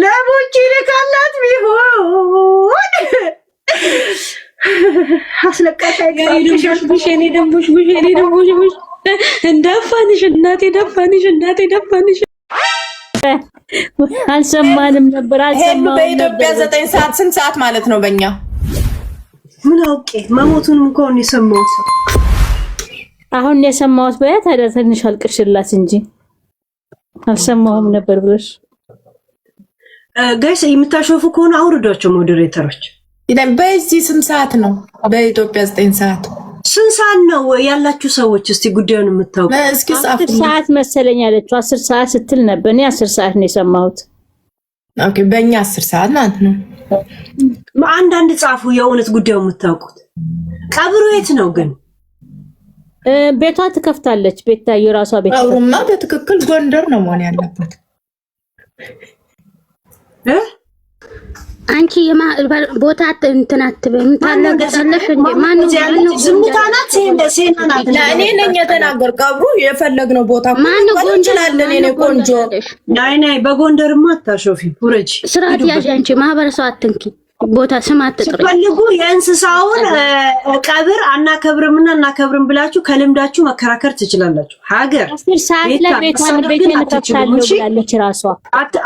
ለቦቼ ለካላት ቢሆን አስለቃሽ አይቀርብሽ እኔ ደምቡሽ እንዳፋንሽ እናቴ ደፋንሽ አልሰማንም ነበር በኢትዮጵያ 9 ሰዓት ስንት ሰዓት ማለት ነው በእኛ? ምን አውቄ መሞቱንም እንኳን የሰማሁት አሁን የሰማሁት በያት ታዲያ ትንሽ አልቅሽላት እንጂ አልሰማሁም ነበር ብለሽ ጋይስ የምታሾፉ ከሆነ አውርዷቸው ሞዴሬተሮች። በዚህ ስንት ሰዓት ነው በኢትዮጵያ? 9 ሰዓት ስንት ሰዓት ነው ያላችሁ ሰዎች? እስቲ ጉዳዩን የምታውቁ እስኪ ጻፉ። 10 ሰዓት መሰለኝ ያለችው 10 ሰዓት ስትል ነበር። እኔ 10 ሰዓት ነው የሰማሁት። ኦኬ በእኛ 10 ሰዓት ማለት ነው። አንዳንድ ጻፉ የእውነት ጉዳዩን የምታውቁት። ቀብሩ የት ነው ግን? ቤቷ ትከፍታለች። ቤታ የራሷ ቤት ቀብሩማ በትክክል ጎንደር ነው መሆን ያለበት። አንቺ ቦታ እንትን አትበይ። ታለቀለሽ እንዴ? ማን ነው ዝምታናት ሴናናት? እኔ ነኝ የተናገር። ቀብሩ የፈለግነው ቦታ ማን ነው? ጎንደር እኔ ቆንጆ ናይ በጎንደርማ አታሾፊ። ወረጂ ስርዓት ያዥ አንቺ። ማህበረሰብ አትንኪ። ቦታ ስም አትጥሪ። ፈልጉ የእንስሳውን ቀብር አናከብርምና እናከብርም ብላችሁ ከልምዳችሁ መከራከር ትችላላችሁ። ሀገር 10 ሰዓት ለቤቷን ቤቴን ተከታተሉ ብላለች ራሷ።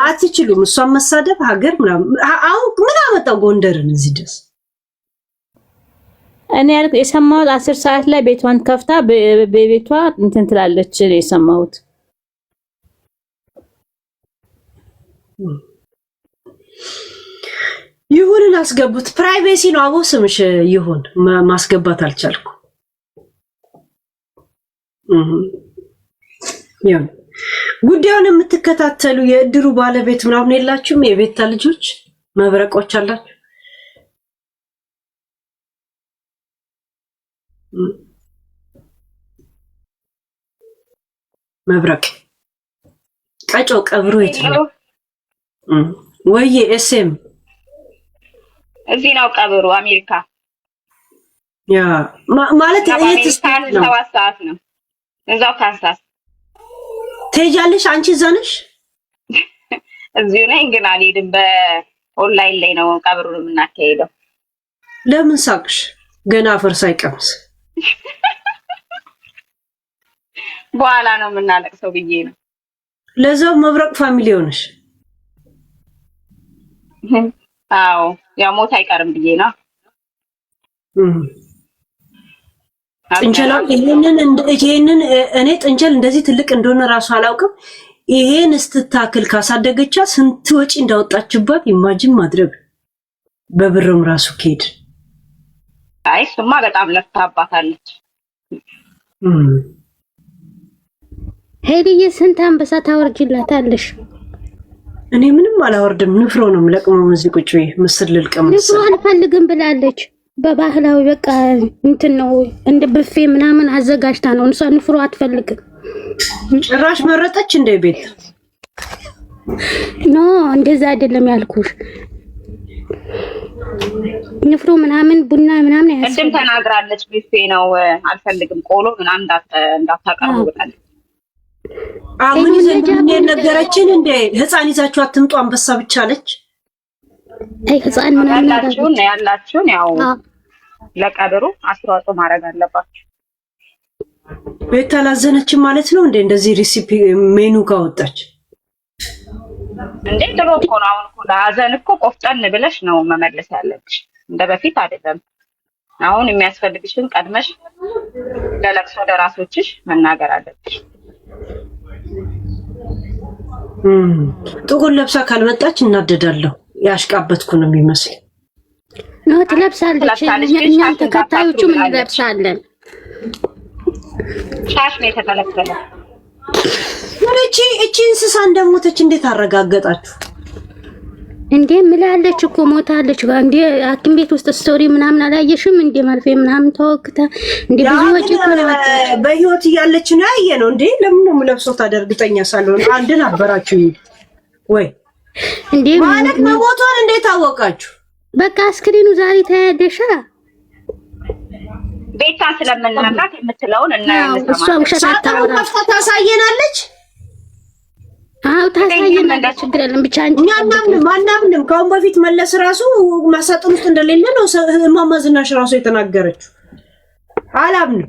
አትችሉም እሷን መሳደብ ሀገር ምናምን። አሁን ምን አመጣው ጎንደርን እዚህ ድረስ? እኔ የሰማሁት 10 ሰዓት ላይ ቤቷን ከፍታ በቤቷ እንትን ትላለች የሰማሁት። ይሁንን አስገቡት። ፕራይቬሲ ነው አቦ ስምሽ ይሁን ማስገባት አልቻልኩ። ይሁን ጉዳዩን የምትከታተሉ የእድሩ ባለቤት ምናምን የላችሁም? የቤታ ልጆች መብረቆች አላችሁ? መብረቅ ቀጮ ቀብሩ የት ነው? ወይ ኤስኤም እዚህ ነው ቀብሩ አሜሪካ። ያ ማለት እየተስፋ ነው 7 ሰዓት ነው እዛው ካንሳስ። ትሄጃለሽ አንቺ እዛ ነሽ? እዚሁ ነኝ ግን አልሄድም። በኦንላይን ላይ ነው ቀብሩን የምናካሄደው። ለምን ሳቅሽ? ገና አፈር ሳይቀምስ በኋላ ነው የምናለቅሰው ብዬ ነው። ለዛው መብረቅ ፋሚሊ ሆነሽ? አዎ ያው ሞት አይቀርም ብዬ ነው። ጥንቸላው ይሄንን እኔ ጥንቸል እንደዚህ ትልቅ እንደሆነ ራሱ አላውቅም። ይሄን ስትታክል ካሳደገቻ ስንት ወጪ እንዳወጣችባት ኢማጂን ማድረግ በብርም ራሱ ከሄድ። አይ እሱማ በጣም ለፍታባታለች። ሄድዬ ስንት አንበሳ ታወርጅላታለሽ? እኔ ምንም አላወርድም። ንፍሮ ነው የምለቅመው። እዚህ ቁጭ ብዬ ምስር ልልቀም። ንፍሮ አልፈልግም ብላለች። በባህላዊ በቃ እንትን ነው እንደ ብፌ ምናምን አዘጋጅታ ነው እንሷ ንፍሮ አትፈልግም። ጭራሽ መረጠች እንደ ቤት ኖ እንደዛ አይደለም ያልኩሽ። ንፍሮ ምናምን ቡና ምናምን እንደም ተናግራለች። ብፌ ነው አልፈልግም፣ ቆሎ ምናምን እንዳታቀርቡ ብላለች። አሁን ዘንድ ነገረችን እንደ ህፃን ይዛችሁ አትምጡ አንበሳ ብቻ አለች። አይ ህፃን ምናምን ያላችሁን ያው ለቀብሩ አስተዋጽኦ ማድረግ አለባችሁ። ቤት አላዘነችም ማለት ነው እንደ እንደዚህ ሪሲፒ ሜኑ ካወጣች እንዴ ድሮ እኮ ነው። አሁን እኮ ለሀዘን እኮ ቆፍጠን ብለሽ ነው መመለስ ያለብሽ፣ እንደ በፊት አይደለም። አሁን የሚያስፈልግሽን ቀድመሽ ለለቅሶ ደራሶችሽ መናገር አለብሽ። ጥቁር ለብሳ ካልመጣች እናደዳለሁ። ያሽቃበትኩ ነው የሚመስል ነው። ትለብሳለች። እኛም ተከታዮቹ ምን እንለብሳለን? ሻሽ ነው የተከለከለ። እቺ እንስሳ እንደሞተች እንዴት አረጋገጣችሁ እንዴ? ምላለች እኮ ሞታለች። እንዴ ሐኪም ቤት ውስጥ ስቶሪ ምናምን አላየሽም እንዴ? መርፌ ምናምን ተወግታ እንዴ ብዙ ወጪ በህይወት እያለች ነው ያየነው። እንዴ ለምን ነው የምለብሰው? ታደርግጠኛ ሳልሆን አንድን አበራችሁ ወይ እንዴ? ማለት መሞቷን እንዴት አወቃችሁ? በቃ አስክሪኑ ዛሬ ታያደሻ። ቤታ ስለምንነግራት የምትለውን እና እሷ ውሸት አታወራም። ታሳየናለች። አው ታሳየናለች ችግር የለም ብቻ አንቺ ማናምንም ካሁን በፊት መለስ ራሱ ማሳጥን ውስጥ እንደሌለ ነው ማማዝናሽ ራሱ የተናገረችው። አላምንም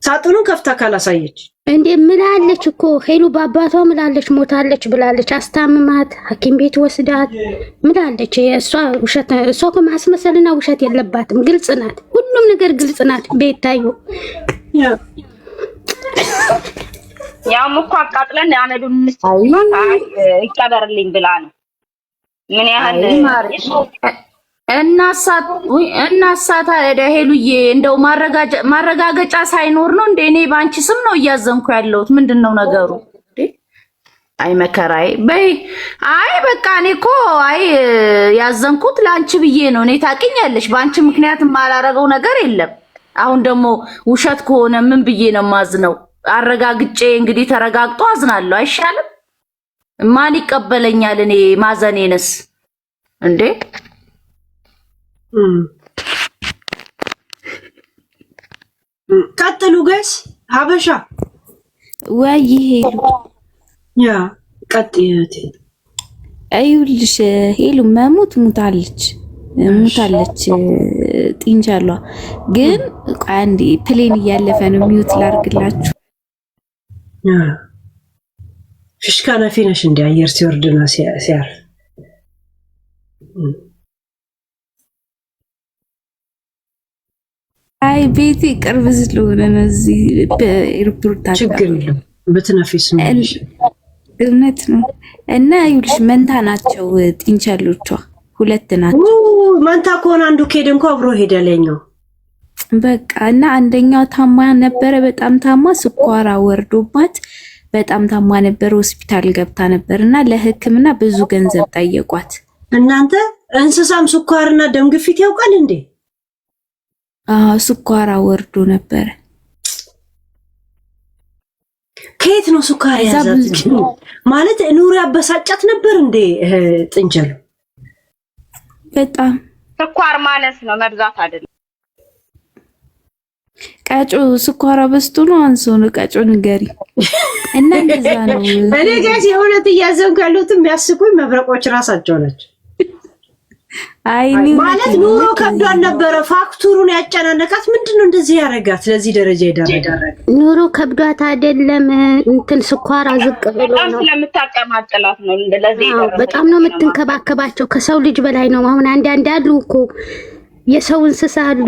ሳጥኑን ከፍታ ካላሳየች እንዴ ምላለች እኮ ሄሉ በአባቷ ምላለች ሞታለች ብላለች። አስታምማት ሐኪም ቤት ወስዳት ምላለች። እሷ ውሸት እሷ እኮ ማስመሰልና ውሸት የለባትም። ግልጽ ናት፣ ሁሉም ነገር ግልጽ ናት። ቤታዩ ያም እኮ አቃጥለን ያመዱን ይቀበርልኝ ብላ ነው። ምን ያህል እናሳታ ሄሉዬ እንደው ማረጋገጫ ሳይኖር ነው እንደ እኔ ባንቺ ስም ነው እያዘንኩ ያለሁት። ምንድነው ነገሩ? አይ መከራዬ በይ። አይ በቃ እኔ እኮ ያዘንኩት ላንቺ ብዬ ነው። እኔ ታውቂኛለሽ፣ ባንቺ ምክንያት ማላረገው ነገር የለም። አሁን ደግሞ ውሸት ከሆነ ምን ብዬ ነው ማዝነው? አረጋግጬ እንግዲህ ተረጋግጦ አዝናለሁ አይሻልም? ማን ይቀበለኛል እኔ ማዘኔንስ እንዴ? ቀጥሉ ጋይስ። ሀበሻ ወይ ሄሉ ያ ቀጥይት። አይውልሽ ሄሉ ሙታለች ጢንቻሏ ግን አንዴ ፕሌን እያለፈ ነው። ሚውት ላርግላችሁ። ፍሽካ ነፊ ነሽ እንደ አየር ሲወርድና ሲያርፍ አይ ቤቴ ቅርብ ስለሆነ ነው። እዚህ በኤርፖርት ችግር የለም ብትነፊስ ነው እውነት ነው። እና ይኸውልሽ መንታ ናቸው ጢንቻሎቿ፣ ሁለት ናቸው። መንታ ከሆነ አንዱ ከሄደ እንኳን አብሮ ሄዳለኛው በቃ እና አንደኛው ታማ ነበረ፣ በጣም ታማ ስኳራ ወርዶባት በጣም ታማ ነበር። ሆስፒታል ገብታ ነበርና ለሕክምና ብዙ ገንዘብ ጠየቋት። እናንተ እንስሳም ስኳርና ደም ግፊት ያውቃል እንዴ? ስኳራ ወርዶ ነበረ። ከየት ነው ስኳር ያዛት? ማለት ኑሮ ያበሳጫት ነበር እንዴ? ጥንጀሉ በጣም ስኳር ማነስ ነው መብዛት አይደለም። ቀጮ ስኳራ በስቶ ነው አንሶ ነው ቀጮ ንገሪ እና እንደዛ ነው። እኔ ጋር የሆነት እያዘንኩ ያሉት የሚያስቁኝ መብረቆች ራሳቸው ናቸው። ማለት ኑሮ ከብዷን ነበረ። ፋክቱሩን ያጨናነቃት ምንድነው እንደዚህ ያረጋት? ለዚህ ደረጃ ይዳረጋት። ኑሮ ከብዷት አይደለም እንትን ስኳር ዝቅ ብሎ ነው ስለምታቀማጥላት ነው። ለዚህ በጣም ነው የምትንከባከባቸው። ከሰው ልጅ በላይ ነው። አሁን አንዳንድ አሉ እኮ የሰው እንስሳ አሉ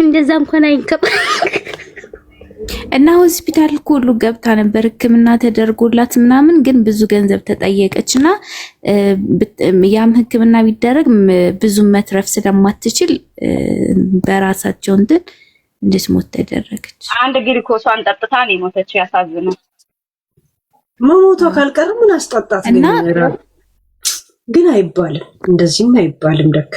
እንደዛ እንኳን እና ሆስፒታል ሁሉ ገብታ ነበር ሕክምና ተደርጎላት ምናምን፣ ግን ብዙ ገንዘብ ተጠየቀችና ያም ሕክምና ቢደረግ ብዙ መትረፍ ስለማትችል በራሳቸው እንድትሞት ተደረገች። አንድ ግሉኮሷን ጠጥታ ነው የሞተችው። ያሳዝናል። መሞቷ ካልቀረ ምን አስጠጣት? ግን አይባልም፣ እንደዚህም አይባልም። ደካ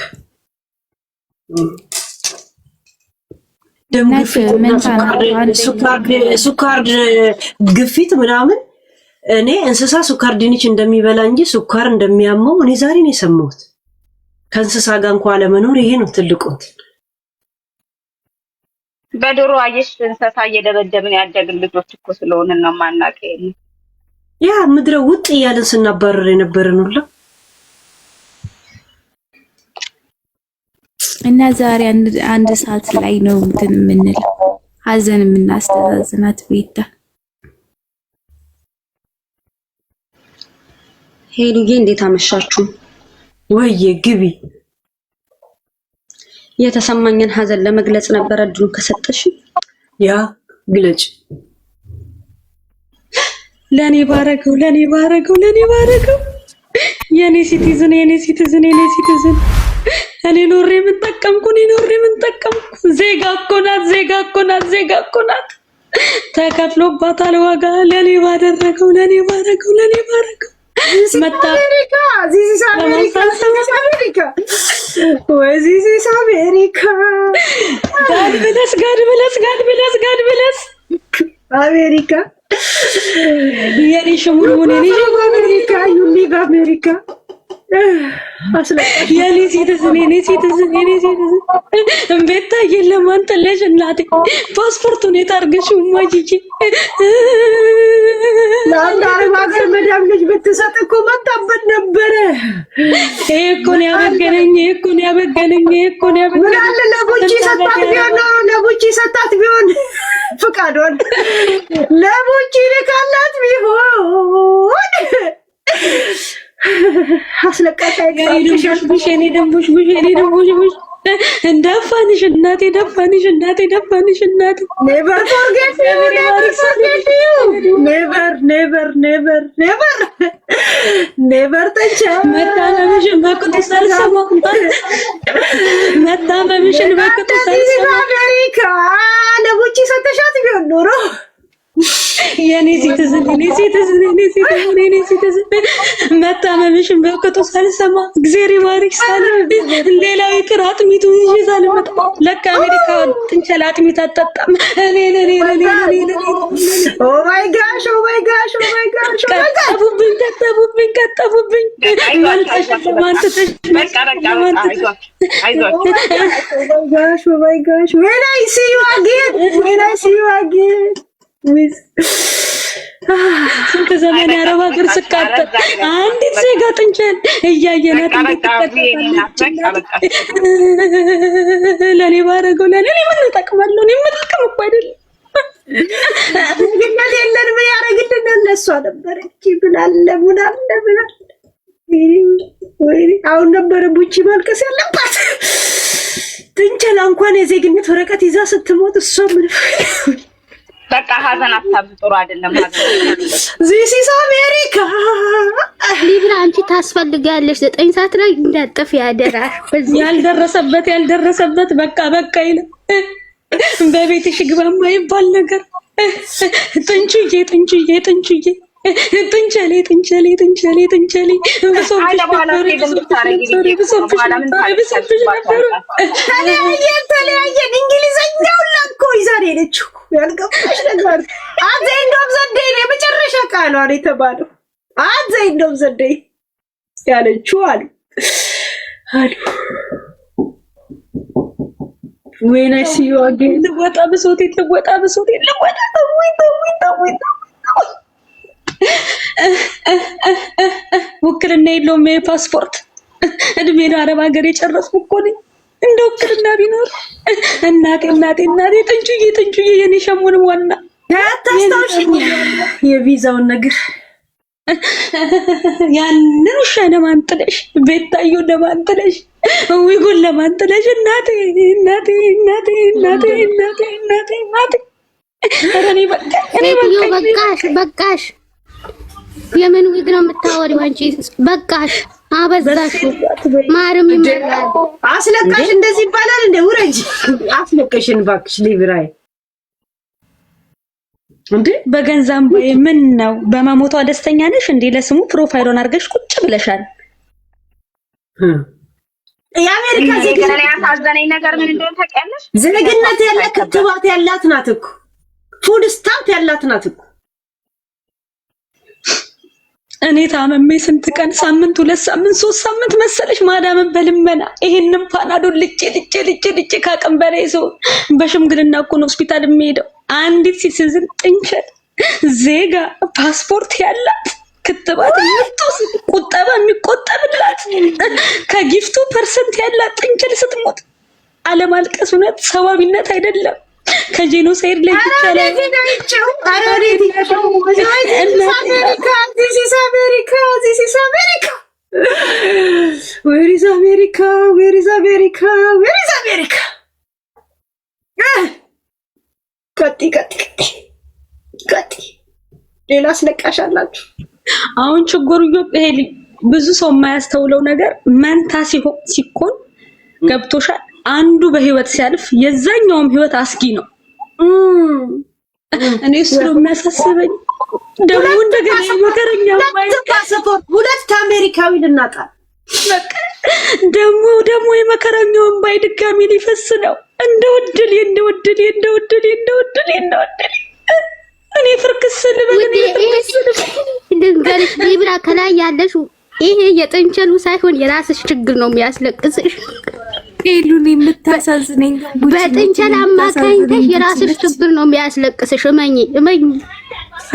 ሱካር ግፊት ምናምን እኔ እንስሳ ሱካር ድንች እንደሚበላ እንጂ ሱካር እንደሚያመው እኔ ዛሬ ነው የሰማሁት። ከእንስሳ ጋር እንኳን ለመኖር ይሄ ነው ትልቁት። በዶሮ አየሽ እንስሳ እየደበደብን ያደግን ልጆች እኮ ስለሆነ ነው ማናቀ ያ ምድረ ውጥ እያልን ስናባረር የነበረን ሁላ እና ዛሬ አንድ ሰዓት ላይ ነው እንትን የምንለው ሀዘን የምናስተዛዝናት ቤታ። ሄሉዬ እንዴት አመሻችሁ? ወይዬ ግቢ። የተሰማኝን ሀዘን ለመግለጽ ነበር። እድሉን ከሰጠሽ ያ ግለጭ። ለኔ ባረገው የኔ ሲቲዝን እኔ ኖሬ ምን ተጠቀምኩ? ዜጋ እኮ ናት ተከፍሎባታል ዋጋ። ለኔ ባረገው መጣ ዚስ አሜሪካ ጋድ ብለስ አሜሪካ የኔ ሽሙን አሜሪካ ዩ ሊቭ አሜሪካ አስለቃሽ የኔ ሲቲዝን ቤታ የለም አንተለሽ እናቴ ፓስፖርቱን የታርገሽው ማጂጂ ለአንድ አረብ ሀገር መዳም ልጅ ብትሰጥ እኮ መጣበት ነበረ። ይሄ እኮ ነው ያበገነኝ። ምን አለ ለቡቺ ሰጣት ቢሆን ነው ለቡቺ ሰጣት ቢሆን ፍቃዷን ለቡቺ ልካላት ቢሆን አስለቃሽ አይደምሽ የኔ ደምቦሽ እንዳፋንሽ እናቴ ደፋንሽ እናቴ never forget you never ተንቻ መታመምሽን በቅጡ ሳልሰማ አሜሪካ ለቡቺ ሰተሻት ቢሆን ኖሮ የኔ ሲቲዝን መታመምሽን በቅጡ ሳልሰማ እግዚአብሔር ይባርክ ሳልል ሌላው ይቅር አጥሚቱን ይዤ ሳልመጣ ለካ አሜሪካ ጥንቸል አጥሚት አጠጣም። እኔ ኦ ማይ ጋሽ ቀጠቡብኝ when I see you again ስንት ዘመን ያረባ ሀገር ስቃጠል አንዲት ዜጋ ጥንቸል እያየናት ለኔ ባረገው ለኔ ምን ተጠቅማለሁ? እኔ የምጠቅም እኮ አይደለም። ግነት የለን ምን ያረግልን እነሱ ነበረች ብላለ ወይ አሁን ነበረ ቡቺ ማልቀስ ያለባት ጥንቸል እንኳን የዜግነት ወረቀት ይዛ ስትሞት እሷ ምን በቃ ሀዘን አታብዙ፣ ጥሩ አይደለም ሀዘን። This is America ሊብራ አንቺ ታስፈልጋለሽ 9 ሰዓት ላይ እንዳጠፍ ያደራሽ በዚህ ያልደረሰበት በቃ ይለ በቤትሽ ግባማ ይባል ነገር ጥንቹዬ ጥንቸሌ ተለያየን እንግሊዘኛው ላንኮ ይዛሬ ነችው ያልገባሽ ነገር አዘ እንደም ዘዴ ነው የመጨረሻ ቃሏ ነው የተባለው። አዘ እንደም ዘዴ ያለችው አሉ when I see you again ልወጣ ብሶቴ ውክልና የለውም ፓስፖርት እድሜን አረብ ሀገር የጨረስኩ እኮ ነኝ። እንደ ውክልና ቢኖር እናቴ ጥንቹዬ የኔ ሸሙንም ዋና ታስታውሽኝ የቪዛውን ነገር ያንን ውሻ ለማን ጥለሽ ቤታዮ ለማን ጥለሽ ዊጉን ለማን ጥለሽ እናቴ በቃሽ የምን ዊግ ነው የምታወሪው አንቺ? በቃሽ አበዛሽው። ማርም ይመላል። አስለቃሽ እንደዚህ ይባላል እንደ ውረጅ አስለቀሽን ባክሽ ሊብራይ እንዴ በገንዘብ ምን ነው በመሞቷ ደስተኛ ነሽ እንዴ? ለስሙ ፕሮፋይሉን አድርገሽ ቁጭ ብለሻል። የአሜሪካ ዜግነት ያሳዘነኝ ነገር ምን እንደሆነ ታውቂያለሽ? ዜግነት ያለ ክትባት ያላት ናት እኮ ፉድ ስታምፕ ያላት ናት እኮ። እኔ ታመሜ ስንት ቀን ሳምንት 2 ሳምንት 3 ሳምንት መሰለሽ ማዳምን በልመና ይሄንን ፓናዶል ልጭ ካቀም በላይ ሰው በሽምግልና እኮ ነው ሆስፒታል የሚሄደው። አንዲት ሲቲዝን ጥንቸል ዜጋ ፓስፖርት ያላት ክትባት የምትወስድ ቁጠባ የሚቆጠብላት ከጊፍቱ ፐርሰንት ያላት ጥንቸል ስትሞት አለማልቀስ እውነት ሰዋቢነት አይደለም። ከጄኖሳይድ ላይ ይቻላል። This is America. Where is America? ቀጥ ሌላ አስለቃሽ አላችሁ። አሁን ችግሩ ይሄ ብዙ ሰው የማያስተውለው ነገር መንታ ሲኮን ገብቶሻል። አንዱ በህይወት ሲያልፍ የዛኛውም ህይወት አስጊ ነው። እኔ ስለ የሚያሳስበኝ ደግሞ እንደገና መከረኛው ፓስፖርት 2 አሜሪካዊ ልናጣ በቃ ደግሞ የመከረኛውን ባይ ድጋሚ ሊፈስ ነው። እንደወደል እኔ ፍርክስ ልበል ድንገርሽ ሊብራ ከላይ ያለሽ ይሄ የጥንቸሉ ሳይሆን የራስሽ ችግር ነው የሚያስለቅስሽ። ሄሉን የምታሳዝነኝ በጥንቸል አማካኝተሽ የራስሽ ችግር ነው የሚያስለቅስሽ። እመኚ።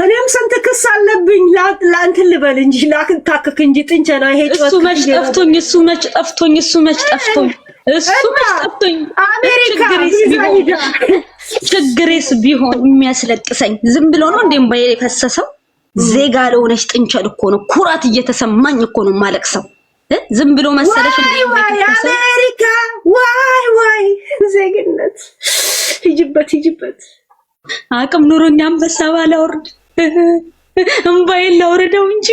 እኔም ስንት ክስ አለብኝ። ለአንተን ልበል እንጂ ላክታክክ እንጂ ጥንቸል ይሄ እሱ መች ጠፍቶኝ ችግሬስ ቢሆን የሚያስለቅሰኝ ዝም ብሎ ነው እንዴ ባይ የፈሰሰው? ዜጋ ለሆነች ጥንቸል እኮ ነው ኩራት እየተሰማኝ እኮ ነው ማለቅሰው። ዝም ብሎ መሰለሽ እንዴ አሜሪካ ዋይ ዜግነት ሂጅበት አቅም ኑሮኛ አንበሳ ባላወርድ እምባዬን ላውርደው እንጂ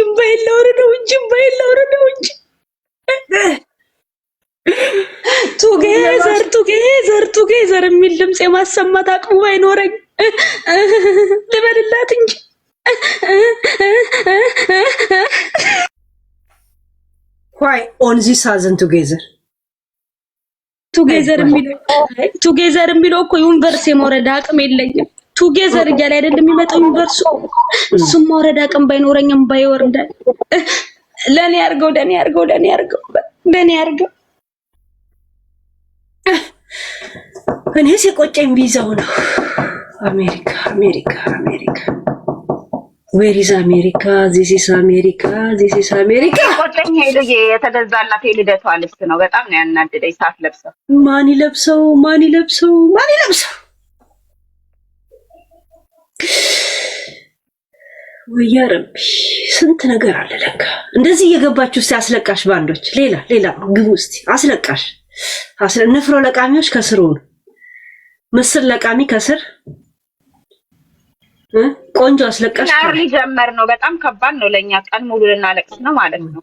ቱጌዘር የሚል ድምጽ የማሰማት አቅሙ ባይኖረኝ ልበልላት እንጂ why on this hasn't ቱጌዘር የሚለው እኮ ዩኒቨርስ የመውረድ አቅም የለኝም። ቱጌዘር እያለ አይደለም የሚመጣው ዩኒቨርሱ። እሱም መውረድ አቅም ባይኖረኝም ባይወርዳል። ለኔ ያርገው እኔ ሲቆጨኝ ቢዛው ነው። አሜሪካ where is America? This is America. ቆጨኝ ሄሉዬ የተገዛላት የልደቷ ልብስ ነው። በጣም ነው ያናደደኝ። ሳትለብሰው ማን ይለብሰው? ወይ ረቢ ስንት ነገር አለ ለካ። እንደዚህ እየገባችሁ እስቲ አስለቃሽ ባንዶች ሌላ ግቡ እስቲ አስለቃሽ ንፍሮ ለቃሚዎች ከስሩ ነው። ምስር ለቃሚ ከስር ቆንጆ አስለቃሽ ጀመር ነው። በጣም ከባድ ነው ለኛ። ቀን ሙሉ ልናለቅስ ነው ማለት ነው።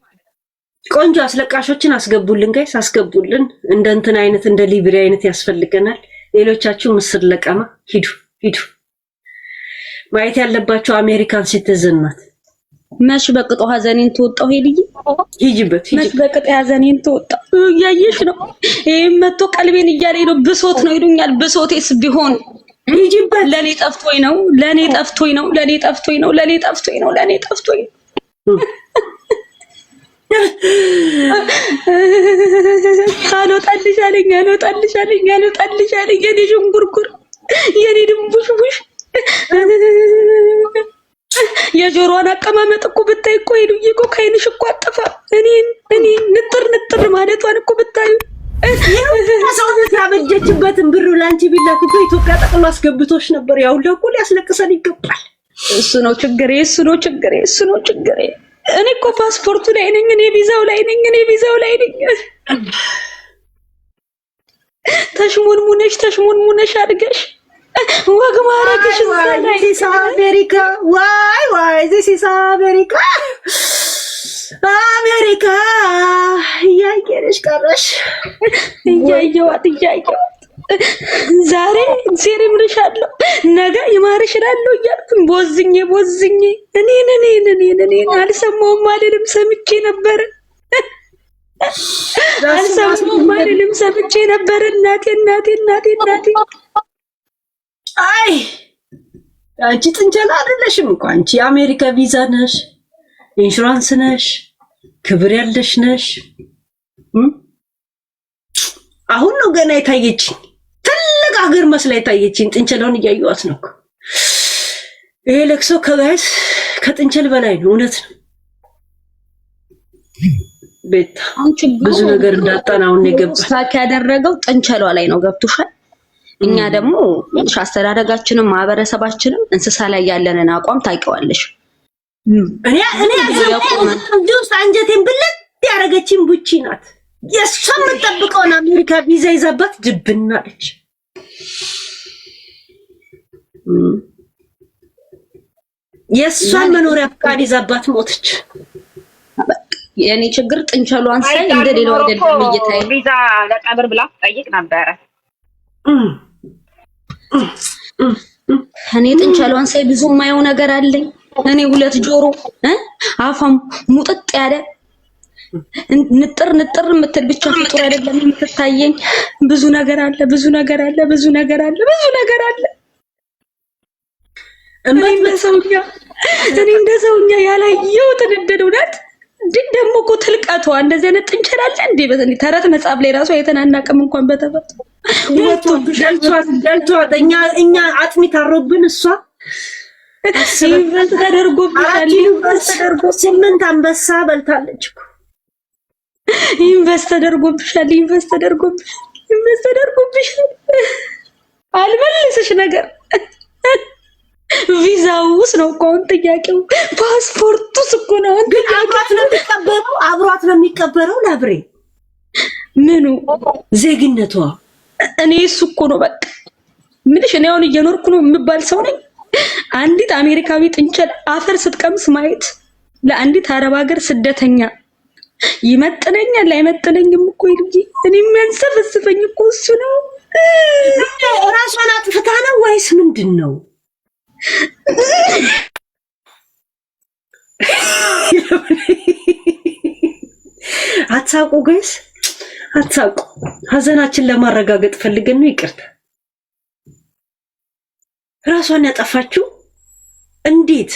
ቆንጆ አስለቃሾችን አስገቡልን ጋይስ፣ አስገቡልን። እንደ እንትን አይነት እንደ ሊብሪ አይነት ያስፈልገናል። ሌሎቻችሁ ምስር ለቃማ ሂዱ ማየት ያለባችሁ አሜሪካን ሲቲዝን ናት። መች በቅጦ ሀዘኔን ተወጣው ሄልዬ ሂጂበት መች በቅጦ ሀዘኔን ተወጣው እያየሽ ነው። ይሄ መጥቶ ቀልቤን እያለኝ ነው። ብሶት ነው ይሉኛል። ብሶቴስ ቢሆን ሂጂበት። ለኔ ጠፍቶኝ ነው። አልወጣልሽ አለኝ የኔ ዥንጉርጉር የኔ ድንቡሽቡሽ የጆሮዋን አቀማመጥ እኮ ብታይ እኮ ሄዱዬ እኮ ከዓይንሽ እኮ አጠፋ። እኔ ንጥር ማለቷን እኮ ብታዩ ሰውነት ያበጀችበትን ብሩ ላንቺ ቢላክ እኮ ኢትዮጵያ ጠቅሎ አስገብቶሽ ነበር። ያው ለኩ ሊያስለቅሰን ይገባል። እሱ ነው ችግሬ። እኔ እኮ ፓስፖርቱ ላይ ነኝ። እኔ ቪዛው ላይ ነኝ። ተሽሙንሙነሽ አድርገሽ ወግ ማረግሽ ዚስ አሜሪካ ዋይ ዚስ ኢዝ አሜሪካ እያየሽ ቀረሽ። እያየዋት ዛሬ ዜሬ ምርሻለሁ ነገ ይማርሽላለሁ እያልኩኝ ቦዝኜ እኔን አልሰማሁም አልልም። ሰምቼ ነበር እናቴ አይ አንቺ ጥንቸል አይደለሽም እኮ አንቺ የአሜሪካ ቪዛ ነሽ፣ ኢንሹራንስ ነሽ፣ ክብር ያለሽ ነሽ። አሁን ነው ገና የታየችኝ ትልቅ ሀገር መስላ የታየችኝ። ጥንቸለውን እያየኋት ነው እኮ። ይሄ ለቅሶ ከጋይስ ከጥንቸል በላይ ነው። እውነት ነው ቤታ ብዙ ነገር እንዳጣናውን የገባል። ሳክ ያደረገው ጥንቸሏ ላይ ነው። ገብቶሻል? እኛ ደግሞ አስተዳደጋችንም ማህበረሰባችንም እንስሳ ላይ ያለንን አቋም ታውቂዋለሽ። እኔ ጁስ አንጀቴን ብልጥ ያረገችኝ ቡቺ ናት። የሷ የምጠብቀውን አሜሪካ ቪዛ ይዛባት ድብናለች። የሷን መኖሪያ ፍቃድ ይዛባት ሞተች። የኔ ችግር ጥንቸሏን ሳይ እንደሌላው አይደለም እየታይ ቪዛ ለቀብር ብላ ጠይቅ ነበረ። እኔ ጥንቸሏን ሳይ ብዙ የማየው ነገር አለኝ። እኔ ሁለት ጆሮ አፋም ሙጥጥ ያለ ንጥር የምትል ብቻ ፍጡር አይደለም የምትታየኝ። ብዙ ነገር አለ። እኔ እንደ ሰውኛ ያላየሁትን እውነት ደግሞ እኮ ትልቀቷ እንደዚህ አይነት ጥንቸላለ እንዴ? በተለይ ተረት መጽሐፍ ላይ ራሱ አይተናናቅም እንኳን በተፈጥሮ ገልቷት እኛ አጥሚት አሮብን እሷ ኢንቨስት ተደርጎብሻል። ስምንት አንበሳ በልታለች እኮ ኢንቨስት ተደርጎብሻል። አልመልስሽ ነገር ቪዛውስ ነው እኮ አሁን ጥያቄው። ፓስፖርቱስ እኮ ነው ግን አብሯት ነው የሚቀበረው። ለብሬ ምኑ ዜግነቷ እኔ እሱ እኮ ነው በቃ ምንሽ እኔ አሁን እየኖርኩ ነው የምባል ሰው ነኝ። አንዲት አሜሪካዊ ጥንቸል አፈር ስትቀምስ ማየት ለአንዲት አረብ ሀገር ስደተኛ ይመጥነኛል አይመጥነኝም እኮ ይልጂ እኔ የሚያንሰፈስፈኝ እኮ እሱ ነው። ራሷን አጥፍታ ነው ወይስ ምንድን ነው? አትሳቁ ጋይስ አትሳቁ። ሀዘናችን ለማረጋገጥ ፈልገን ነው። ይቅርታ ራሷን ያጠፋችው እንዴት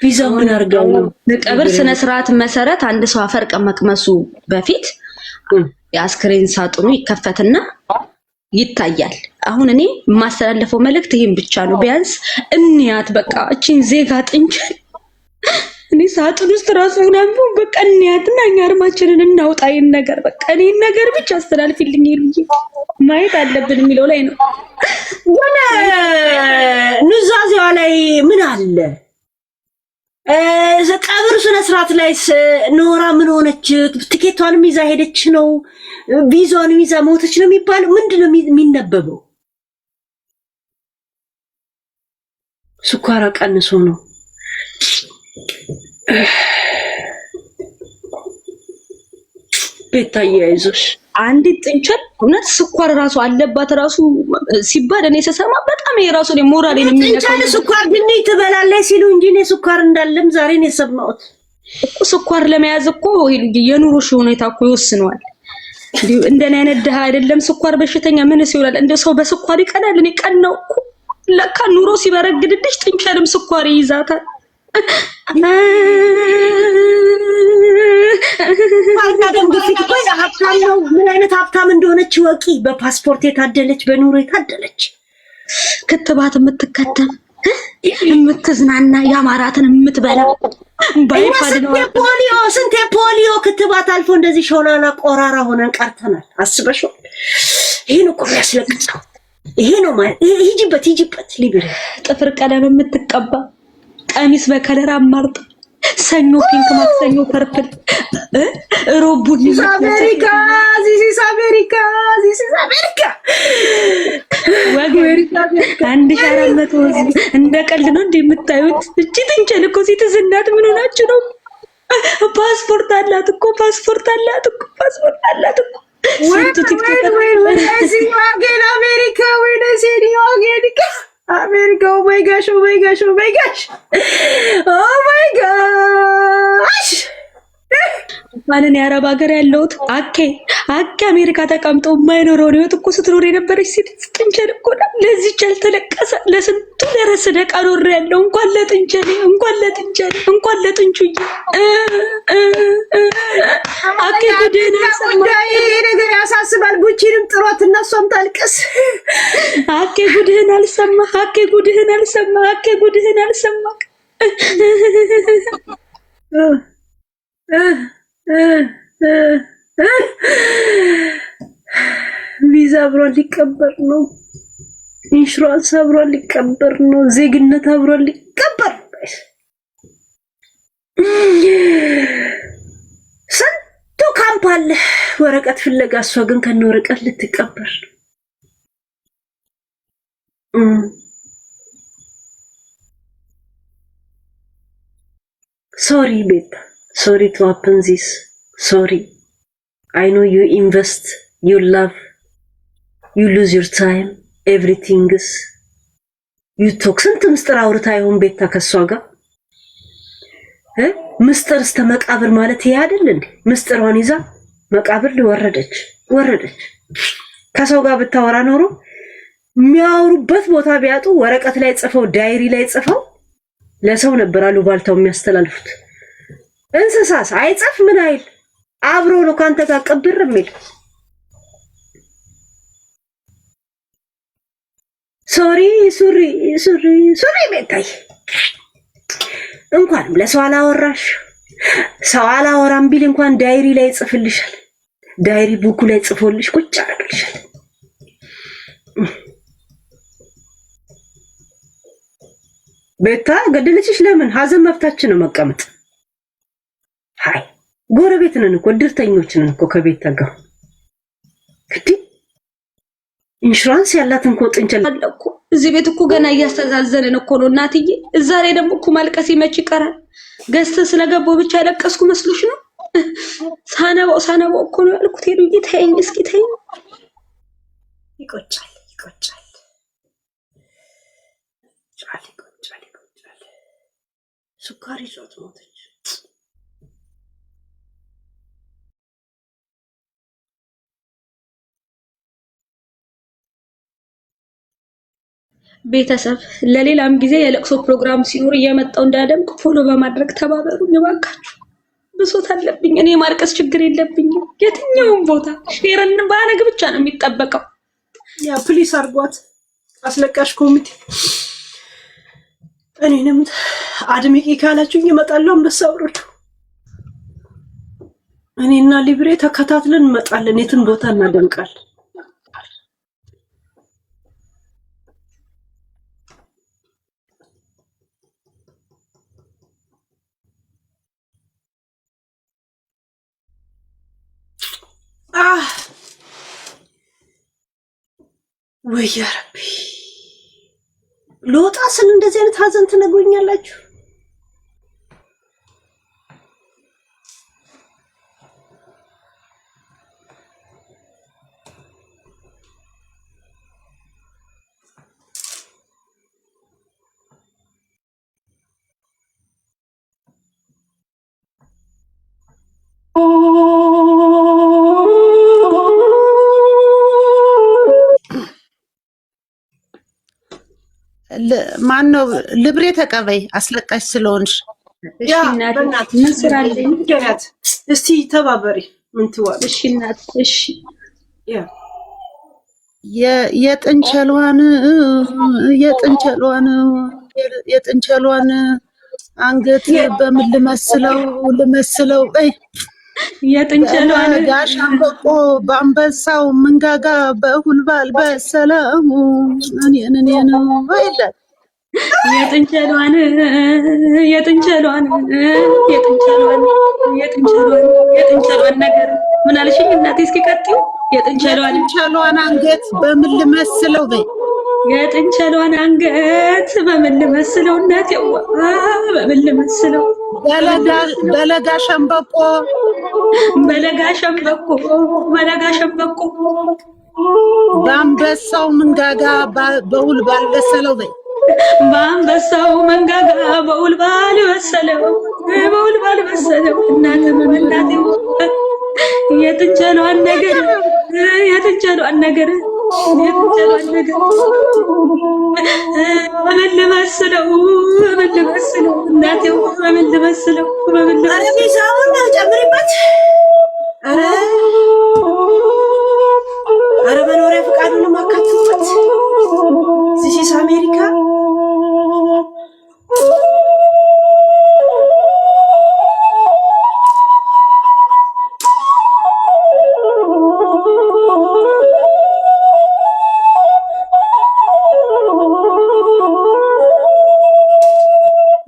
ቪዛው ምን አርጋው ነው? ለቀብር ስነ ስርዓት መሰረት አንድ ሰው አፈር መቅመሱ በፊት የአስክሬን ሳጥኑ ይከፈትና ይታያል። አሁን እኔ የማስተላለፈው መልእክት ይሄን ብቻ ነው። ቢያንስ እንያት በቃ እቺን ዜጋ ጥንቸል እኔ ሳጥን ውስጥ ራሱ ምናምን በቃ እንያትና እኛ አርማችንን እናውጣ። ይሄን ነገር በቃ እኔን ነገር ብቻ አስተላልፊልኝ ይልኝ ማየት አለብን የሚለው ላይ ነው። ወላ ኑዛዜዋ ላይ ምን አለ? ቀብር ስነ ስርዓት ላይ ኖራ ምን ሆነች? ትኬቷንም ይዛ ሄደች ነው? ቪዛዋንም ይዛ ሞተች ነው የሚባለው? ምንድነው የሚነበበው? ስኳራ ቀንሶ ነው። ቤታዬ አይዞሽ። አንዲት ጥንቸል እውነት ስኳር ራሱ አለባት ራሱ ሲባል እኔ ስሰማ በጣም የራሱ ነው ሞራሌን የሚነካው። ጥንቸል ስኳር ድንች ትበላለች ሲሉ እንጂ እኔ ስኳር እንዳለም ዛሬ ነው የሰማሁት እኮ። ስኳር ለመያዝ እኮ የኑሮሽ ሁኔታ እኮ ይወስነዋል። እንደኔ አይነት ድሃ አይደለም ስኳር በሽተኛ ምን ሲውላል እንደ ሰው በስኳር ይቀናል። እኔ ቀናው እኮ ለካ ኑሮ ሲበረግድልሽ ጥንቸልም ስኳር ይይዛታል። አልታደም ግፊት ቆይ ሀብታም ነው። ምን አይነት ሀብታም እንደሆነች ወቂ። በፓስፖርት የታደለች በኑሮ የታደለች ክትባት የምትከተብ የምትዝናና ያማራትን የምትበላ ባይፋድ ነው። ስንት የፖሊዮ ክትባት አልፎ እንደዚህ ሾናና ቆራራ ሆነን ቀርተናል። አስበሽው? ይሄን እኮ ያስለቅሰው። ይሄ ነው ማለት ሂጂበት ሊብሬ ጥፍር ቀለም የምትቀባ ቀሚስ በከለር አማርጥ ሰኞ ፒንክ ማክሰኞ ፐርፕል ሮቡን አሜሪካ ዚስ አሜሪካ አንድ 400 እንደ ቀልድ ነው እንደምታዩት። እቺ ጥንቸል እኮ ሲትዝናት ምን ሆናችሁ ነው? ፓስፖርት አላት እኮ ወይኔ አሜሪካ ወይኔ አሜሪካ ኦ ማይ ጋሽ ማንን የአረብ ሀገር ያለውት አኬ አሜሪካ ተቀምጦ የማይኖረው ነው እኮ ስትኖር የነበረች ሴት ጥንቸል እኮ ነው። ለዚህች ያልተለቀሰ ለስንቱ ደረሰ ደቃ ኖር ያለው እንኳን ለጥንቹዬ አኬ ጉድህን ይሄ ነገር ያሳስባል። ቡቺንም ጥሯት እና እሷም ታልቅስ። አኬ ጉድህን አልሰማ ቪዛ አብሯን ሊቀበር ነው። ኢንሹራንስ አብሯን ሊቀበር ነው። ዜግነት አብሯን ሊቀበር ስንቱ ካምፕ አለ ወረቀት ፍለጋ። እሷ ግን ከነ ወረቀት ልትቀበር ነው። Sorry, Beta. Sorry to happen this. Sorry. I know you invest, you love, you lose your time, everything is. You talk. ስንት ምስጥር አውርታ ይሆን ቤታ ከሷ ጋር? ምስጥር እስከ መቃብር ማለት ይሄ አይደል እንዴ? ምስጥሯን ይዛ መቃብር ወረደች። ከሰው ጋር ብታወራ ኖሮ የሚያወሩበት ቦታ ቢያጡ ወረቀት ላይ ጽፈው ዳይሪ ላይ ጽፈው ለሰው ነበር አሉባልታው የሚያስተላልፉት። እንስሳስ አይጽፍ ምን አይል አብሮ ነው ካንተ ጋር ቅብር የሚል። ሱሪ ቤታይ እንኳን ለሰው አላወራሽ ሰው አላወራም ቢል እንኳን ዳይሪ ላይ ጽፍልሻል። ዳይሪ ቡኩ ላይ ጽፎልሽ ቁጭ አድርግልሻል። ቤታ ገደለችሽ ለምን? ሀዘን መብታችን ነው መቀመጥ። ሃይ ጎረቤት ነን እኮ ድርተኞች ነን እኮ ከቤት ጋር ግዲ ኢንሹራንስ ያላትን እኮ ጥንቸል አለኩ እዚህ ቤት እኮ ገና እያስተዛዘንን እኮ ነው እናትዬ። እዛ ላይ ደግሞ እኮ ማልቀስ ይመች ይቀራል። ገዝተ ስለገባው ብቻ ያለቀስኩ መስሎሽ ነው? ሳነባው እኮ ነው ያልኩት። ሄዱዬ ተይኝ እስኪ ተይኝ። ይቆጫል። ሱካሪ ሾት ሞተች። ቤተሰብ ለሌላም ጊዜ የለቅሶ ፕሮግራም ሲኖር እየመጣው እንዳደምቅ ፎሎ በማድረግ ተባበሩኝ እባካችሁ። ብሶት አለብኝ እኔ ማርቀስ ችግር የለብኝም። የትኛውም ቦታ ሼርን ባነግ ብቻ ነው የሚጠበቀው። ያ ፕሊስ አርጓት አስለቃሽ ኮሚቴ እኔንም አድሚቂ ካላችሁ እመጣለሁ። አንበሳ አውርዱ። እኔና ሊብሬ ተከታትለን እንመጣለን። የትን ቦታ እናደምቃለን። ወይ ያ ረቢ ሎጣ ስን እንደዚህ አይነት ሀዘን ትነግሩኛላችሁ? ማነው ልብሬ ተቀበይ አስለቃሽ ስለሆንሽ። ያ በእናት ምን ስራ አለኝ ገናት እስቲ ተባበሪ። ምን ትዋል? እሺ እናት እሺ። ያ የጥንቸሏን አንገት በምን ልመስለው በይ። የጥንቸሏን ጋሽ አንበቆ በአንበሳው መንጋጋ በሁልባል በሰላሙ እኔን ይላል። የጥንቸሏን ነገር ምን አልሽኝ እናቴ? እስኪ ቀጥዩ። የጥንቸሏን አንገት በምን ልመስለው በይ። የጥንቸሏን አንገት በምን ልመስለው እናቴ? በምን ልመስለው? በለጋ ሸምበቆ በአንበሳው መንጋጋ በውል ባልበሰለው በይ። በአንበሳው መንጋጋ በውል ባልበሰለው እናቴ እናቴ የጥንቸሏን ነገር በምን ልመስለው እናቴ? በምን ልመስለው? ኧረ ቢዛውን ጨምሪበት። ኧረ መኖሪያ ፈቃዱን ማካተት ዚስ አሜሪካ።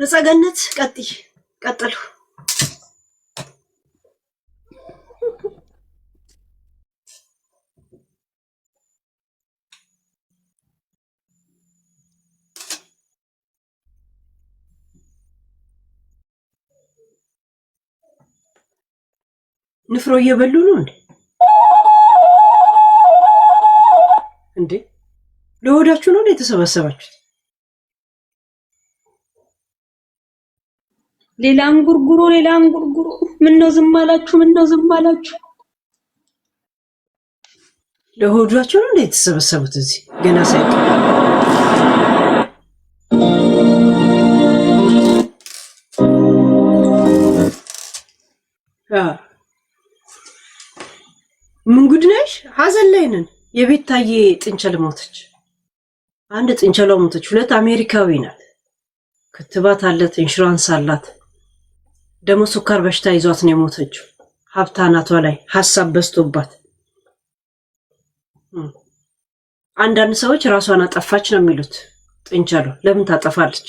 ነፃገነት ቀጥሉ። ንፍሮ እየበሉ ነው እንዴ? ለሆዳችሁ ነው የተሰበሰባችሁት? ሌላ እንጉርጉሮ ምን ነው ዝም አላችሁ? ለሆዳችሁ ነው የተሰበሰቡት እዚህ ገና ሳይቀር ምን ጉድ ነሽ? ሀዘን ላይ ነን። የቤታዬ ጥንቸል ሞተች። አንድ ጥንቸሏ ሞተች። ሁለት አሜሪካዊ ናት። ክትባት አላት፣ ኢንሹራንስ አላት። ደግሞ ሱካር በሽታ ይዟት ነው የሞተችው። ሀብታ ናቷ ላይ ሀሳብ በዝቶባት። አንዳንድ ሰዎች ራሷን አጠፋች ነው የሚሉት። ጥንቸሏ ለምን ታጠፋለች?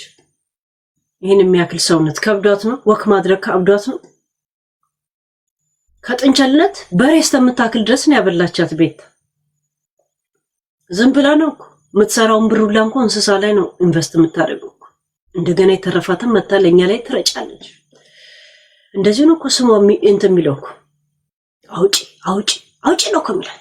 ይህን የሚያክል ሰውነት ከብዷት ነው? ወክ ማድረግ ከብዷት ነው? ከጥንቸልነት በሬ እስከምታክል ድረስ ነው ያበላቻት ቤት። ዝም ብላ ነው እኮ የምትሰራውን ብሩላ እንኳ እንስሳ ላይ ነው ኢንቨስት የምታደርገው እኮ። እንደገና የተረፋትን መታ ለኛ ላይ ትረጫለች። እንደዚህ ነው እኮ ስሟ እንትን የሚለው እኮ አውጪ አውጪ አውጪ ነው እኮ የሚላት።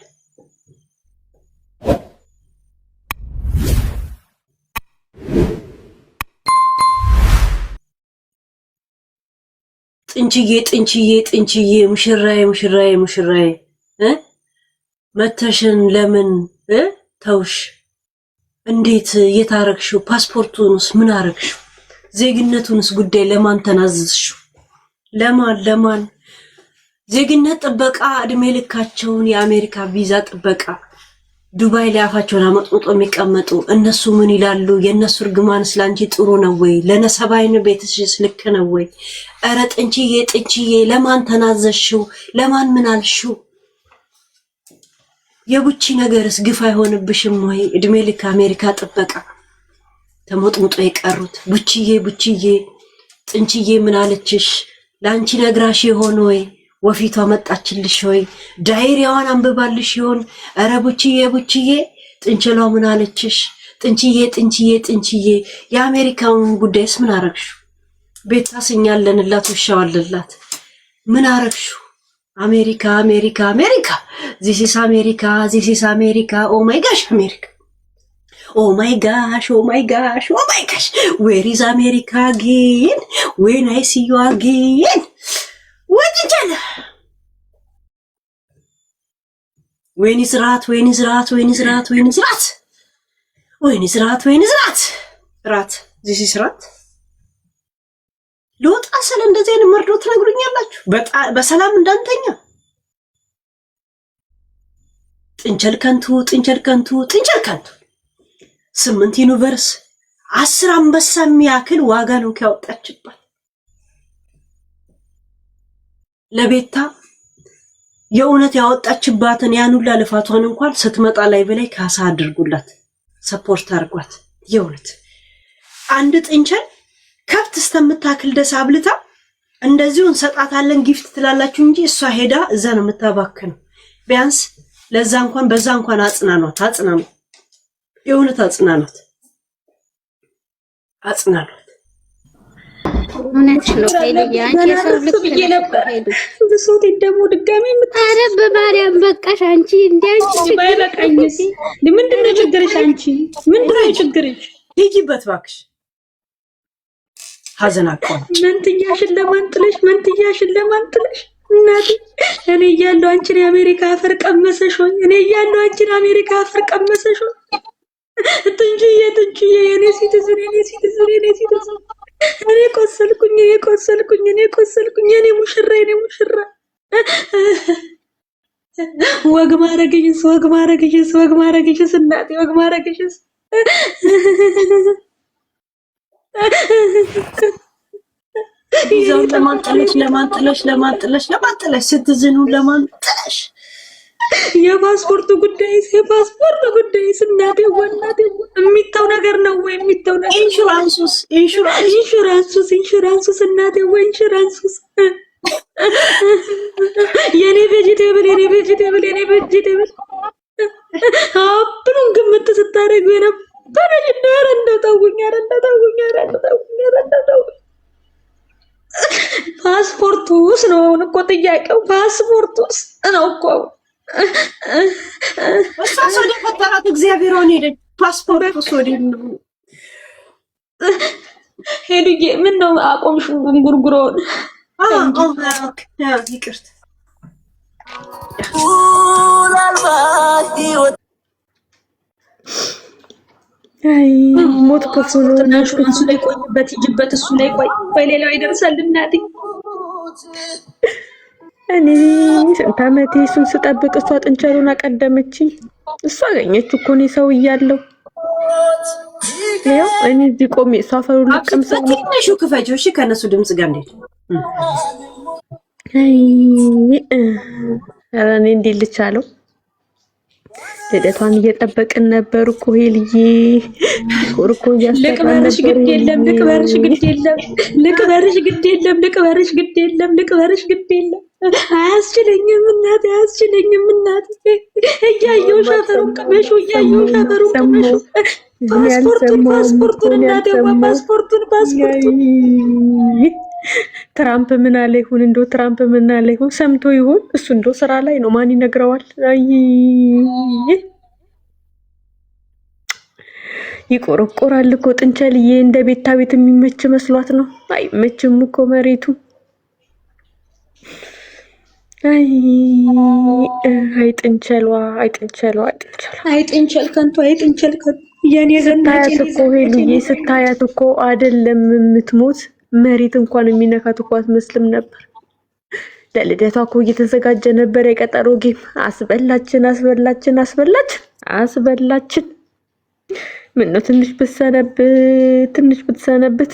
ጥንችዬ ጥንችዬ ጥንችዬ ሙሽራዬ ሙሽራዬ ሙሽራዬ መተሽን ለምን ተውሽ? እንዴት የታረግሽው? ፓስፖርቱንስ ምን አረግሽው? ዜግነቱንስ ጉዳይ ለማን ተናዘዝሽው? ለማን? ዜግነት ጥበቃ እድሜ ልካቸውን የአሜሪካ ቪዛ ጥበቃ ዱባይ ላይ አፋቸውን አመጥምጦ የሚቀመጡ እነሱ ምን ይላሉ? የእነሱ እርግማንስ ላንቺ ጥሩ ነው ወይ? ለነሰባይን ቤትሽስ ልክ ነው ወይ? ኧረ ጥንችዬ ጥንችዬ ለማን ተናዘሽው? ለማን ምን አልሽው? የቡቺ ነገርስ ግፍ አይሆንብሽም ወይ? እድሜ ልክ አሜሪካ ጥበቃ ተሞጥሙጦ የቀሩት ቡቺዬ ጥንችዬ ምን አለችሽ? ላንቺ ነግራሽ ይሆን ወይ? ወፊቷ መጣችልሽ ወይ? ዳይሪያዋን አንብባልሽ ይሆን? ኧረ ቡቺዬ ጥንቸሏ ምን አለችሽ? ጥንችዬ የአሜሪካውን ጉዳይስ ምን አረግሽው? ቤታስኛለንላት ውሻዋልላት ምን አረግሽው? አሜሪካ ዚስ ኢስ አሜሪካ ኦ ማይ ጋሽ አሜሪካ ኦ ማይ ጋሽ ዌር ኢዝ አሜሪካ አጌን ዌን አይ ሲ ዩ አጌን ወጥቻለ ወይኒ ዝራት ራት ዚስ ኢስ ራት ሎጣ ሰለ እንደዚህ አይነት መርዶ ትነግሩኛላችሁ? በሰላም እንዳንተኛ ጥንቸል ከንቱ 8 ዩኒቨርስ 10 አንበሳ የሚያክል ዋጋ ነው ያወጣችባት ለቤታ የእውነት ያወጣችባትን ያን ሁላ ልፋቷን እንኳን ስትመጣ ላይ በላይ ካሳ አድርጉላት፣ ሰፖርት አድርጓት። የእውነት አንድ ጥንቸል ከብት እስከምታክል ደስ አብልታ እንደዚሁ እንሰጣታለን ጊፍት ትላላችሁ እንጂ እሷ ሄዳ እዛ ነው የምታባክነው። ቢያንስ ለዛ እንኳን በዛ እንኳን አጽናኗት። የእውነት አጽናኗት። እውነትሽ ነው ሄሉዬ፣ አንቺ ሰው ልክ ነበር። ብሶቴ ደግሞ ድጋሜ ኧረ በማርያም በቃሽ። አንቺ እንዲያንቺ ባይበቃኝስ? ምንድነው ችግርሽ? አንቺ ምንድነው ችግርሽ? ሂጂበት እባክሽ። ሀዘን አቋም መንትያሽን ለማን ጥለሽ እናቴ፣ እኔ እያለሁ አንቺን የአሜሪካ አፈር ቀመሰሽ ሆይ፣ ጥንችዬ የኔ ሲቲዝን እኔ ቆሰልኩኝ የኔ ሙሽራ ወግ ማረግሽስ እናቴ ወግ ማረግሽስ ይዘው ለማንጥለሽ ስትዝኑ ለማንጥለሽ የፓስፖርቱ ጉዳይስ እናቴ ወናቴ የሚታው ነገር ነው ወይ? ኢንሹራንሱስ እናቴ ወይ ኢንሹራንሱስ የኔ ቬጂቴብል አብሩን ግምት ስታደርጉ የነበረሽ እንደው ተውኝ። ፓስፖርቱስ ነው እኮ ጥያቄው። ፓስፖርቱስ ነው እኮ እሷስ ወደ ፈጠራት እግዚአብሔር ሆነ ሄደች። ፓስፖርቱስ ወደ ሄዱዬ ምን ነው አቆምሽ እንጉርጉሮን? ይቅርታ ሞት ከሱ ነው። እሱ ላይ ቆይበት ሂጅበት፣ እሱ ላይ ቆይ ሌላው ይደርሳል እናቴ። እኔ ስንት ዓመቴ እሱን ስጠብቅ እሷ ጥንቸሉን አቀደመችኝ። እሷ አገኘች እኮ እኔ ሰው እያለሁ ያው እኔ እዚህ ቆሜ እሷ አፈሩን ልቀምሰው ትንሹ ክፈችው። እሺ ከነሱ ድምጽ ጋር እንዴት ኧረ እኔ እንዴት ልቻለው? ልደቷን እየጠበቅን ነበር እኮ ሄልዬ ኮርኮ ልቅበርሽ ግድ የለም ልቅበርሽ ግድ የለም ልቅበርሽ ግድ የለም ልቅበርሽ ግድ የለም ልቅበርሽ ግድ የለም አያስችለኝም እናቴ አያስችለኝም እናቴ እያየሁ ሻፈሩን ቅመሹ እያየሁ ሻፈሩን ቅመሹ ፓስፖርቱን እናቴ ፓስፖርቱን ትራምፕ ምን አለ ይሁን እንደው ትራምፕ ምን አለ ይሁን ሰምቶ ይሁን እሱ እንደው ስራ ላይ ነው ማን ይነግረዋል? አይ ይቆረቆራል እኮ ጥንቸልዬ እንደ ቤታ ቤት የሚመች መስሏት ነው። አይመችም እኮ መሬቱ። አይ ጥንቸሏ ከንቱ ጥንቸል ከንቱ የኔ ስታያት እኮ ሄሉዬ ስታያት እኮ አይደለም የምትሞት መሬት እንኳን የሚነካት እኮ አትመስልም ነበር። ለልደቷ እኮ እየተዘጋጀ ነበር የቀጠሮ ጌም። አስበላችን ምን ነው ትንሽ ብትሰነብት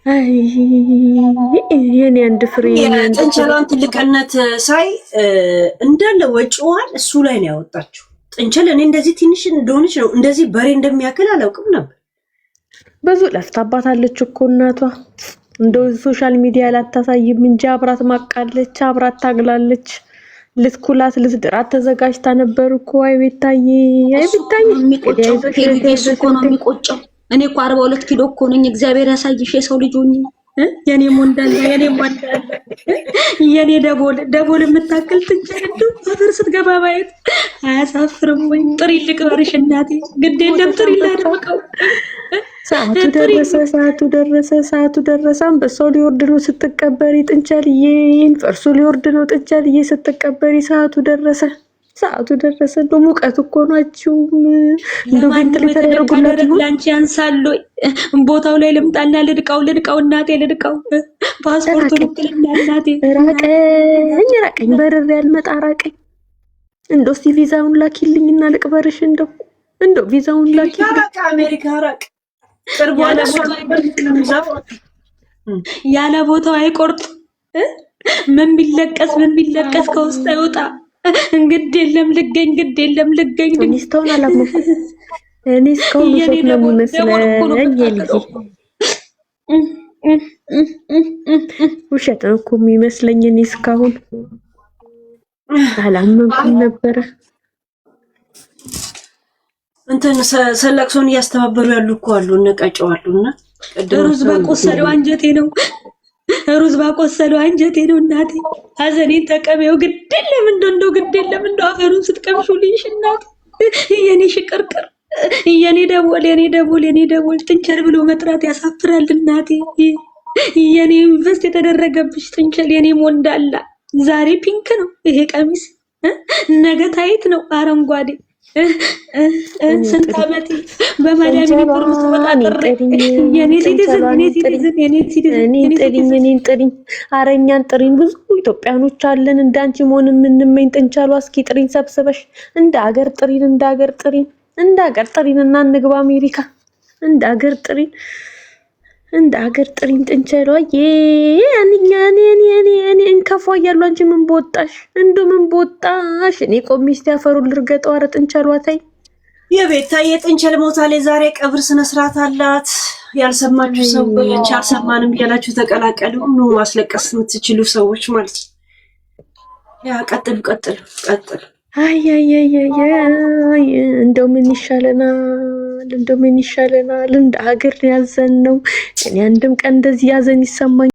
አይ የኔ አንድ ፍሬ ጥንቸሏን ትልቅነት ሳይ እንዳለ ወጪዋን እሱ ላይ ነው ያወጣችው። ጥንቸል እኔ እንደዚህ ትንሽ እንደሆነች ነው እንደዚህ በሬ እንደሚያክል አላውቅም ነበር። ብዙ ለፍታባታለች እኮ እናቷ። እንደው ሶሻል ሚዲያ ላታሳይም እንጂ አብራት ማቃለች፣ አብራት ታግላለች። ልትኩላት ልትድራት ተዘጋጅታ ነበር እኮ። አይ ቤታዬ እሱ እኮ ነው የሚቆጨው። እኔ እኮ 42 ኪሎ እኮ ነኝ። እግዚአብሔር ያሳይሽ የሰው ልጅ ሆኜ የኔ ሞንዳል የኔ ደቦል የምታክል ጥንቸል እንደው ፍቅር ስትገባ ማየት አያሳፍርም ወይ? ጥሪ ልቅበርሽ እናቴ ግድ የለም ጥሪ ላድርቀው። ሰዓቱ ደረሰ። አንበሳው ሊወርድ ነው ስትቀበሪ ጥንቸልዬ፣ ፈርሱ ሊወርድ ነው ጥንቸልዬ ስትቀበሪ። ሰዓቱ ደረሰ። እንደው ሙቀት እኮ ናችሁም እንደው ቬንትሌተር ያደርጉላት ይሁን ላንቺ ያንሳሉ። ቦታው ላይ ልምጣና ልድቃው እናቴ ልድቃው። ፓስፖርቱን ልክልና እናቴ ራቀኝ በረር ያልመጣ ራቀኝ። እንደው እስቲ ቪዛውን ላኪልኝና ልቅበርሽ። እንደው ቪዛውን ላኪልኝ። አሜሪካ ራቅ ያለ ቦታው አይቆርጥ። ምን ቢለቀስ ከውስጥ አይወጣ። ግድ የለም ልገኝ እኔ እስካሁን አላመንኩም። እኔ እስካሁን ውሸት ነው የሚመስለኝ። የልጄ ውሸት ነው እኮ የሚመስለኝ። እኔ እስካሁን አላመንኩም ነበረ። እንትን ሰለቅሶን እያስተባበሩ ያሉ እኮ አሉ። እነቀጨው አሉና ሩዝ ባቆሰለው አንጀቴ ነው እናቴ። ሀዘኔን ተቀበው ግድ የለም እንደው አፈሩን ስትቀምሹልሽ እናቴ። የኔ ሽቅርቅር የኔ ደቦል ጥንቸል ብሎ መጥራት ያሳፍራል እናቴ። የኔ ኢንቨስት የተደረገብሽ ጥንቸል የኔ ሞንዳላ። ዛሬ ፒንክ ነው ይሄ ቀሚስ፣ ነገ ታይት ነው አረንጓዴ። ስንት ዓመት በማዳም ዩኒፎርም ተወጣጥሬ የኔ ሲቲዝን አረኛን ጥሪኝ። ብዙ ኢትዮጵያኖች አለን እንዳንቺ መሆን የምንመኝ። ጥንቸሏ እስኪ ጥሪኝ ሰብስበሽ እንደ ሀገር ጥሪን እና እንግባ አሜሪካ። እንደ ሀገር ጥሪን ጥንቸሏ እኔ እንከፋ እያሉ አንቺ ምን በወጣሽ? እኔ ቆሜ እስቲ አፈሩን ልርገጠው። ኧረ ጥንቸሏ ተይ። የቤታ የጥንቸል ሞታ ላይ ዛሬ ቀብር ስነ ስርዓት አላት። ያልሰማችሁ ሰዎች አልሰማንም እያላችሁ ተቀላቀሉ። ኑ ማስለቀስ የምትችሉ ሰዎች ማለት ነው። ያ ቀጥሉ። አይ እንደው ምን ይሻለናል? እንደ ሀገር ያዘን ነው። እኔ አንድም ቀን እንደዚህ ያዘን ይሰማኝ